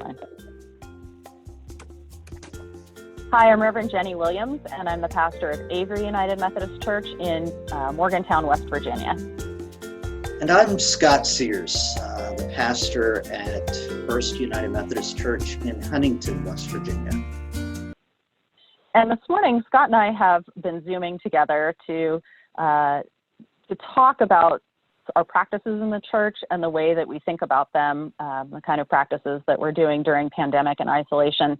fine. Hi, I'm Reverend Jenny Williams, and I'm the pastor of Avery United Methodist Church in Morgantown, West Virginia. And I'm Scott Sears, the pastor at First United Methodist Church in Huntington, West Virginia. And this morning, Scott and I have been Zooming together to talk about our practices in the church and the way that we think about them, the kind of practices that we're doing during pandemic and isolation.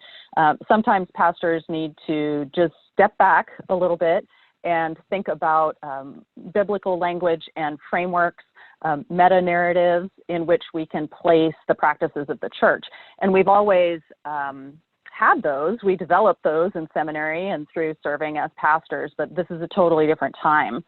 Sometimes pastors need to just step back a little bit and think about biblical language and frameworks, meta-narratives in which we can place the practices of the church. And we've always had those. We developed those in seminary and through serving as pastors, but this is a totally different time.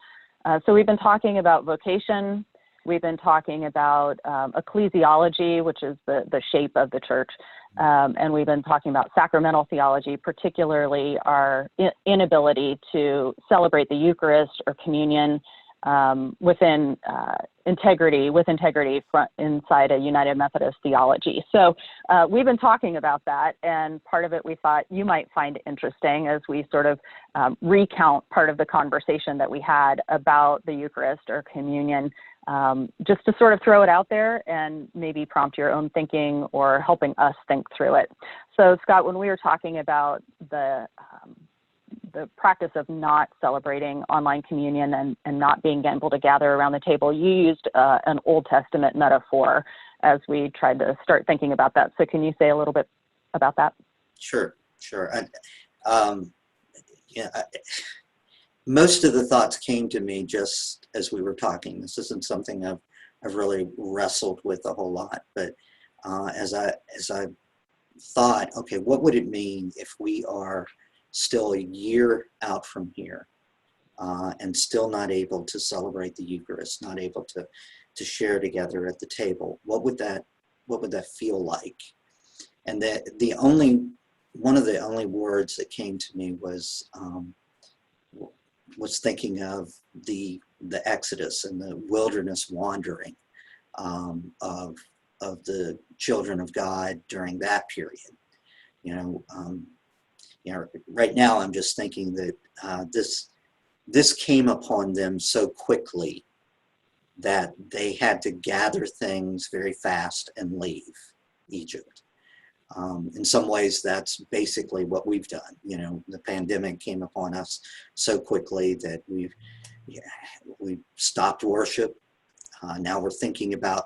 So we've been talking about vocation. We've been talking about ecclesiology, which is the shape of the church. And we've been talking about sacramental theology, particularly our inability to celebrate the Eucharist or communion with integrity inside a United Methodist theology. So we've been talking about that, and part of it we thought you might find interesting as we sort of recount part of the conversation that we had about the Eucharist or communion, just to sort of throw it out there and maybe prompt your own thinking or helping us think through it. So Scott, when we were talking about the practice of not celebrating online communion and not being able to gather around the table, you used an Old Testament metaphor as we tried to start thinking about that. So can you say a little bit about that? Sure. Most of the thoughts came to me just as we were talking. This isn't something I've really wrestled with a whole lot, but as I thought, okay, what would it mean if we are still a year out from here and still not able to celebrate the Eucharist, not able to share together at the table? What would that feel like? And one of the only words that came to me was thinking of the Exodus and the wilderness wandering of the children of God during that period. Right now I'm just thinking that this came upon them so quickly that they had to gather things very fast and leave Egypt. In some ways, that's basically what we've done. The pandemic came upon us so quickly that we've stopped worship. Now we're thinking about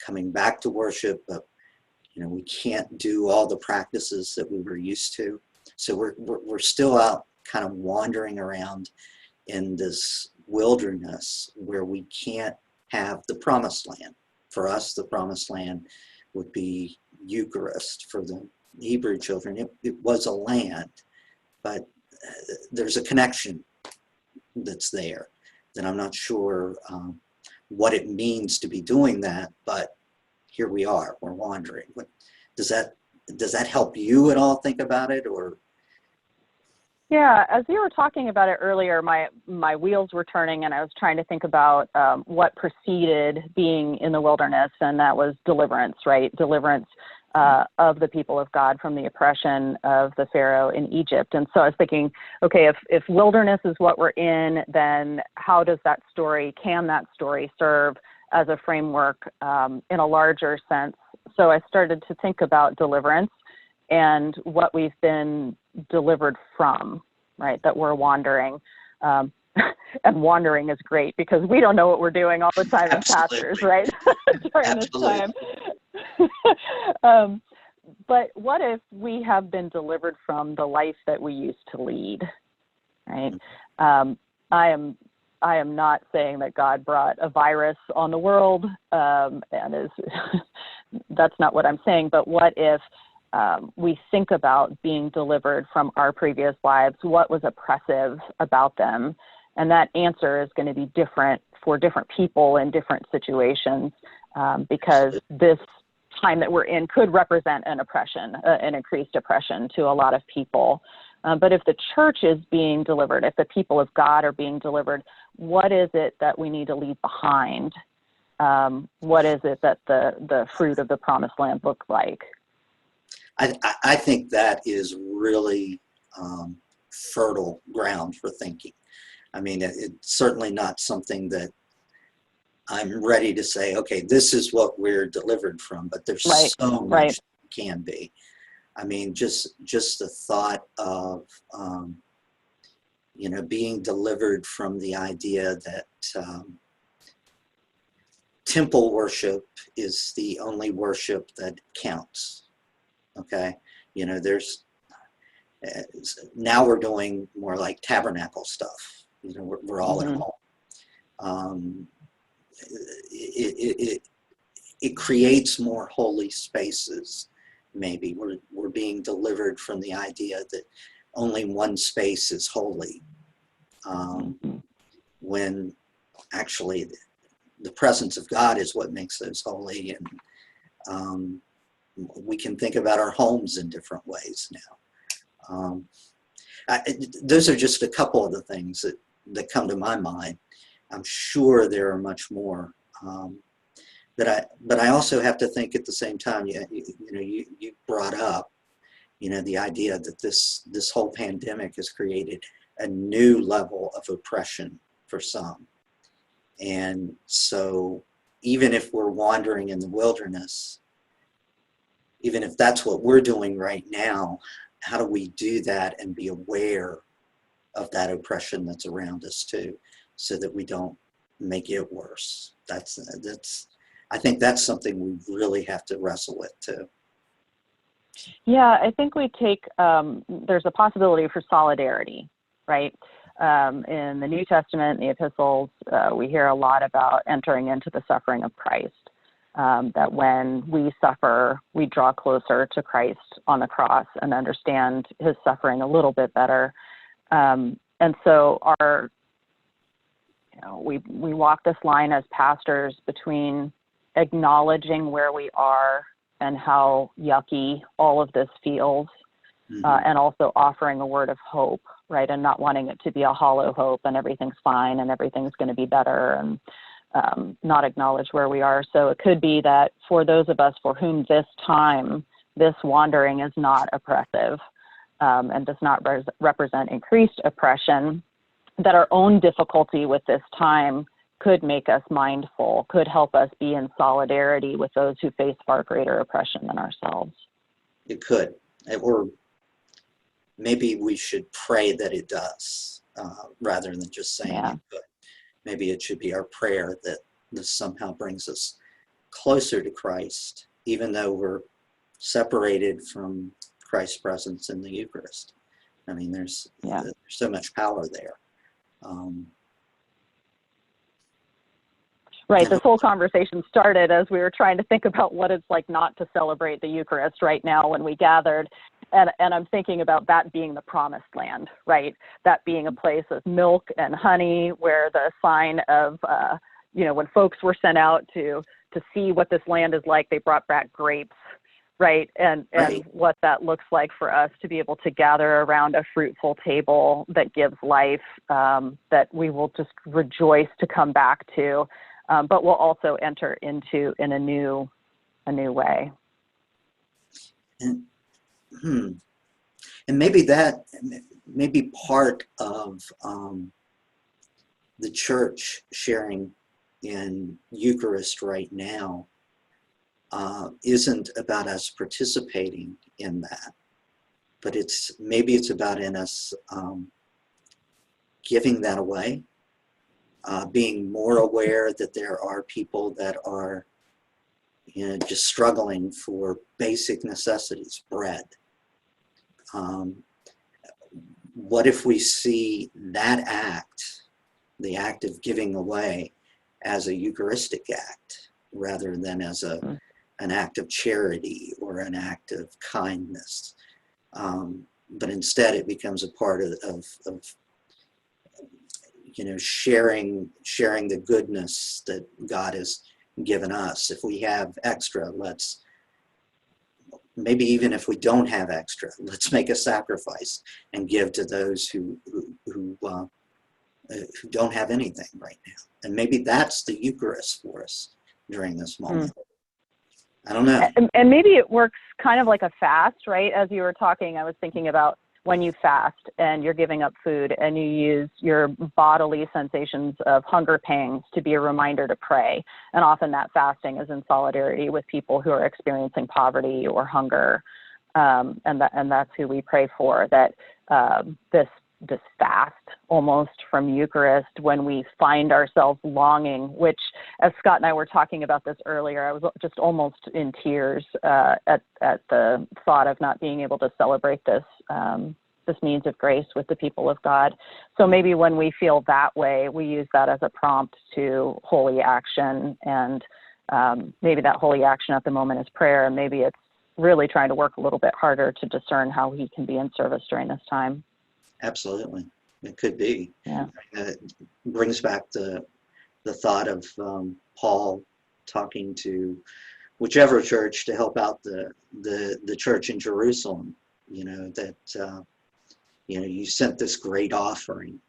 coming back to worship, but we can't do all the practices that we were used to. So we're still out kind of wandering around in this wilderness where we can't have the promised land. For us, the promised land would be Eucharist. For the Hebrew children, it was a land, but there's a connection that's there that I'm not sure what it means to be doing that, but here we are, we're wandering. Does that help you at all think about it, or? Yeah, as you were talking about it earlier, my wheels were turning, and I was trying to think about what preceded being in the wilderness, and that was deliverance, right? Deliverance of the people of God from the oppression of the Pharaoh in Egypt. And so I was thinking, okay, if wilderness is what we're in, then how does can that story serve as a framework in a larger sense? So I started to think about deliverance and what we've been delivered from, right, that we're wandering. And wandering is great because we don't know what we're doing all the time as pastors, right, during this time. But what if we have been delivered from the life that we used to lead, right? I am not saying that God brought a virus on the world, and that's not what I'm saying, but what if we think about being delivered from our previous lives, what was oppressive about them? And that answer is going to be different for different people in different situations, because this time that we're in could represent an oppression, an increased oppression to a lot of people. But if the church is being delivered, if the people of God are being delivered, what is it that we need to leave behind? What is it that the fruit of the promised land look like? I think that is really fertile ground for thinking. I mean, it's certainly not something that I'm ready to say, okay, this is what we're delivered from, but there's Right, so right. much that can be. I mean, just the thought of, being delivered from the idea that temple worship is the only worship that counts. Okay, there's now we're doing more like tabernacle stuff. We're all at Mm-hmm. home. It creates more holy spaces. Maybe we're being delivered from the idea that only one space is holy, when actually the presence of God is what makes those holy. And we can think about our homes in different ways now. Those are just a couple of the things that come to my mind. I'm sure there are much more. But I also have to think at the same time, you brought up, the idea that this whole pandemic has created a new level of oppression for some. And so even if we're wandering in the wilderness, even if that's what we're doing right now, how do we do that and be aware of that oppression that's around us too, so that we don't make it worse? I think that's something we really have to wrestle with too. Yeah, I think we take, there's a possibility for solidarity, right? In the New Testament, the epistles, we hear a lot about entering into the suffering of Christ, that when we suffer, we draw closer to Christ on the cross and understand his suffering a little bit better. And so we walk this line as pastors between acknowledging where we are and how yucky all of this feels, and also offering a word of hope, right? And not wanting it to be a hollow hope and everything's fine and everything's going to be better, and not acknowledge where we are. So it could be that for those of us for whom this wandering is not oppressive, and does not represent increased oppression, that our own difficulty with this time could make us mindful, could help us be in solidarity with those who face far greater oppression than ourselves. It could, or maybe we should pray that it does, rather than just saying it could. Maybe it should be our prayer that this somehow brings us closer to Christ, even though we're separated from Christ's presence in the Eucharist. I mean, there's so much power there. Right. This whole conversation started as we were trying to think about what it's like not to celebrate the Eucharist right now when we gathered. And I'm thinking about that being the promised land, right? That being a place of milk and honey, where the sign of, when folks were sent out to see what this land is like, they brought back grapes, right? And what that looks like for us to be able to gather around a fruitful table that gives life, that we will just rejoice to come back to. But we'll also enter into in a new way. And maybe part of the church sharing in Eucharist right now isn't about us participating in that, but it's about in us giving that away. Being more aware that there are people that are, just struggling for basic necessities, bread. What if we see that act, the act of giving away, as a Eucharistic act, rather than as an act of charity or an act of kindness? But instead it becomes a part of sharing the goodness that God has given us. If we have extra, maybe even if we don't have extra, let's make a sacrifice and give to those who don't have anything right now. And maybe that's the Eucharist for us during this moment. I don't know. And maybe it works kind of like a fast, right? As you were talking, I was thinking about when you fast and you're giving up food and you use your bodily sensations of hunger pangs to be a reminder to pray. And often that fasting is in solidarity with people who are experiencing poverty or hunger. And that's who we pray for, that this fast almost from Eucharist, when we find ourselves longing, which, as Scott and I were talking about this earlier, I was just almost in tears at the thought of not being able to celebrate this means of grace with the people of God. So maybe when we feel that way, we use that as a prompt to holy action, and maybe that holy action at the moment is prayer, and maybe it's really trying to work a little bit harder to discern how he can be in service during this time. Absolutely. It could be. Yeah. It brings back the thought of Paul talking to whichever church to help out the church in Jerusalem, that, you sent this great offering.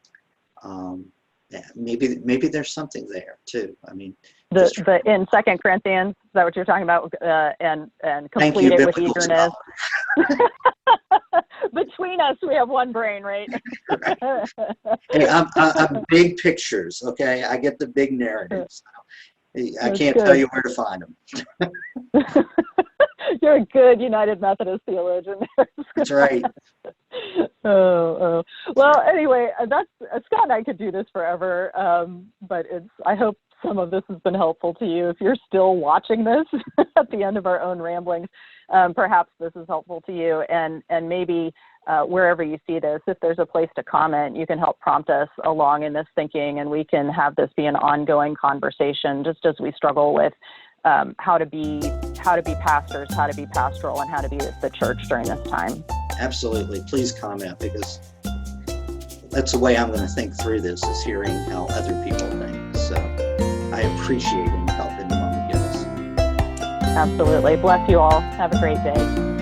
Maybe there's something there too. I mean, in 2 Corinthians, is that what you're talking about? And complete it with eagerness. Between us, we have one brain, right? Right. Hey, I'm big pictures, okay? I get the big narratives. I can't tell you where to find them. You're a good United Methodist theologian. That's right. Oh. Well, anyway, that's Scott and I could do this forever, but I hope some of this has been helpful to you. If you're still watching this at the end of our own ramblings, perhaps this is helpful to you, and maybe wherever you see this, if there's a place to comment, you can help prompt us along in this thinking, and we can have this be an ongoing conversation, just as we struggle with how to be pastors, how to be pastoral, and how to be the church during this time. Absolutely. Please comment, because that's the way I'm going to think through this, is hearing how other people think. So I appreciate any help anyone would give us. Absolutely. Bless you all. Have a great day.